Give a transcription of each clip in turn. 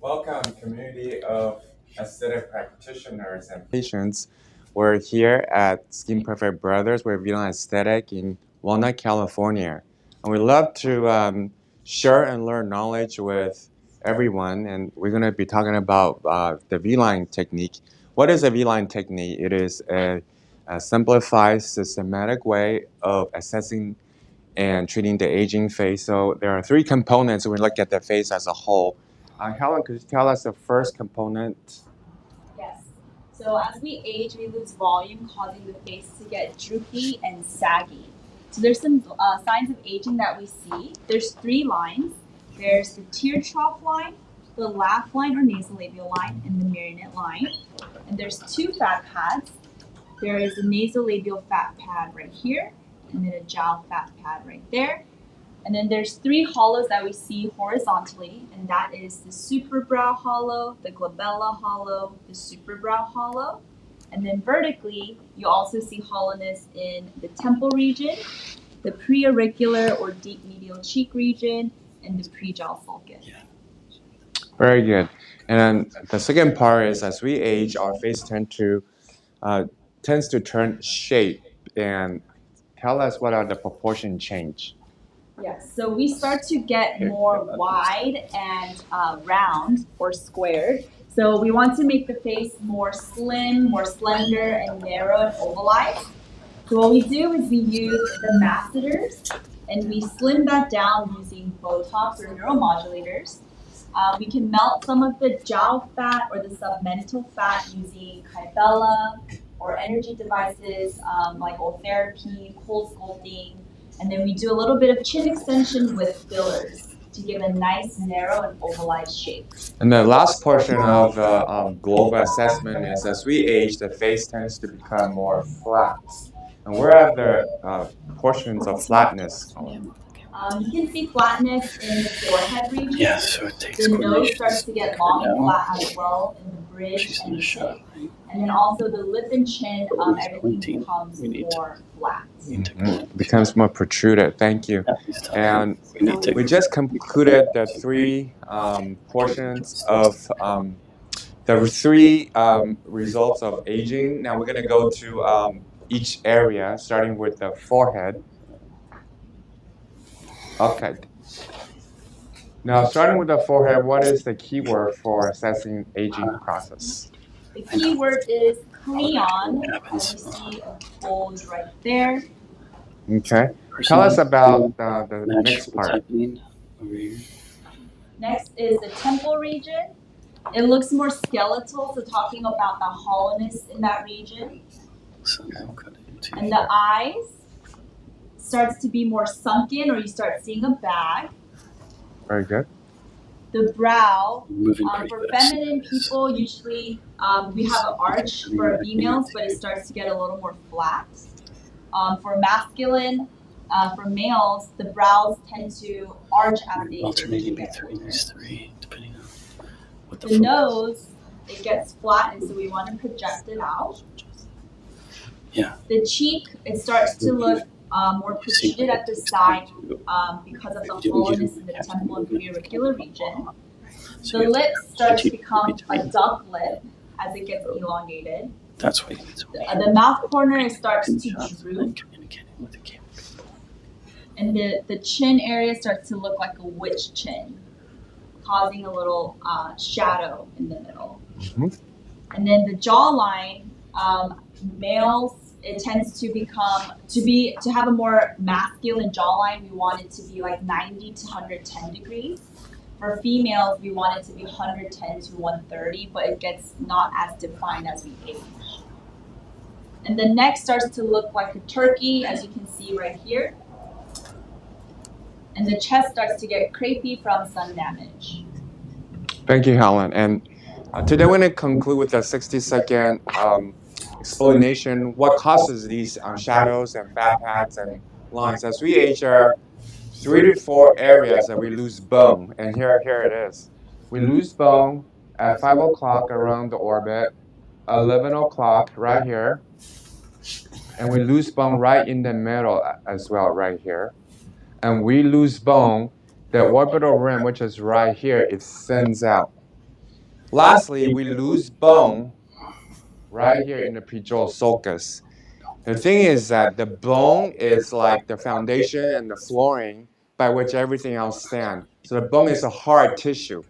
Welcome, community of aesthetic practitioners and patients. We're here at Skin Perfect Brothers. We're VLA Aesthetic in Walnut, California. And we love to share and learn knowledge with everyone. And we're going to be talking about the V-line technique. What is a V-line technique? It is a simplified, systematic way of assessing and treating the aging face. So there are three components when we look at the face as a whole. Helen, could you tell us the first component? Yes. So as we age, we lose volume, causing the face to get droopy and saggy. So there's some signs of aging that we see. There's three lines. There's the tear trough line, the laugh line or nasolabial line, and the marionette line. And there's two fat pads. There is a nasolabial fat pad right here, and then a jowl fat pad right there. And then there's three hollows that we see horizontally, and that is the superbrow hollow, the glabella hollow, the superbrow hollow. And then vertically, you also see hollowness in the temple region, the preauricular or deep medial cheek region, and the pre-jowl sulcus. Very good. And the second part is as we age, our face tends to turn shape. And tell us what are the proportion change. Yes, so we start to get more wide and round or squared. So we want to make the face more slim, more slender, and narrow and ovalized. So what we do is we use the masseters, and we slim that down using Botox or neuromodulators. We can melt some of the jowl fat or the submental fat using Kybella or energy devices like Ultherapy, cold sculpting. And then we do a little bit of chin extension with fillers to give a nice, narrow, and ovalized shape. And the last portion of the global assessment is as we age, the face tends to become more flat. And where are the portions of flatness? You can see flatness in the forehead region. Yes, so it takes the nose starts to get long and flat as well in the bridge and the chin. And then also the lip and chin, everything becomes more flat. Becomes more protruded. Thank you. And we just concluded the three portions of the three results of aging. Now we're going to go to each area, starting with the forehead. Okay. Now, starting with the forehead, what is the keyword for assessing aging process? The keyword is cleon. You see a bulge right there. Okay. Tell us about the next part. Next is the temple region. It looks more skeletal, so talking about the hollowness in that region. And the eyes starts to be more sunken, or you start seeing a bag. Very good. The brow, for feminine people, usually we have an arch for females, but it starts to get a little more flat. For masculine, for males, the brows tend to arch as they alternating between these three, depending on what the nose, it gets flat, and so we want to project it out. Yeah. The cheek, it starts to look more protruded at the side because of the hollowness in the temple and preauricular region. The lips start to become a duck lip as it gets elongated. That's why the mouth corner starts to droop. And the chin area starts to look like a witch chin, causing a little shadow in the middle. Mm-hmm. And then the jawline, males, it tends to have a more masculine jawline. We want it to be like 90 to 110 degrees. For females, we want it to be 110 to 130, but it gets not as defined as we age. And the neck starts to look like a turkey, as you can see right here. And the chest starts to get crepey from sun damage. Thank you, Helen. And today we're going to conclude with a 60-second explanation what causes these shadows and fat pads and lines. As we age, there are 3 to 4 areas that we lose bone, and here it is. We lose bone at 5 o'clock around the orbit, 11 o'clock right here, and we lose bone right in the middle as well right here. And we lose bone, the orbital rim, which is right here, it thins out. Lastly, we lose bone right here in the prejoral sulcus. The thing is that the bone is like the foundation and the flooring by which everything else stands. So the bone is a hard tissue.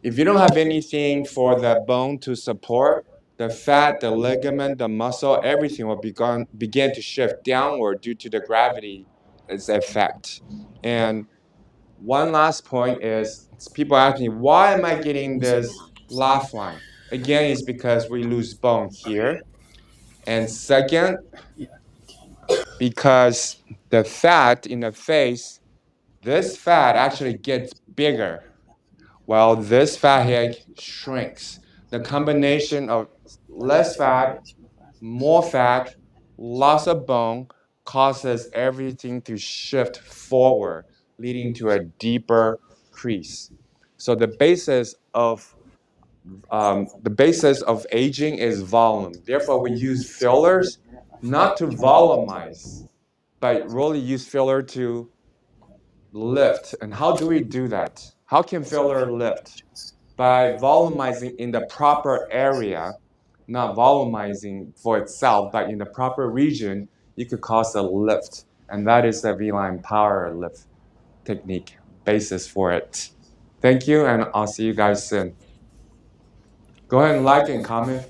If you don't have anything for the bone to support, the fat, the ligament, the muscle, everything will begin to shift downward due to the gravity's effect. And one last point is people ask me, why am I getting this laugh line? Again, it's because we lose bone here. And second, because the fat in the face, this fat actually gets bigger while this fat here shrinks. The combination of less fat, more fat, loss of bone causes everything to shift forward, leading to a deeper crease. So the basis of aging is volume. Therefore, we use fillers not to volumize, but really use filler to lift. And how do we do that? How can filler lift? By volumizing in the proper area, not volumizing for itself, but in the proper region, you could cause a lift. And that is the V-line power lift technique basis for it. Thank you, and I'll see you guys soon. Go ahead and like and comment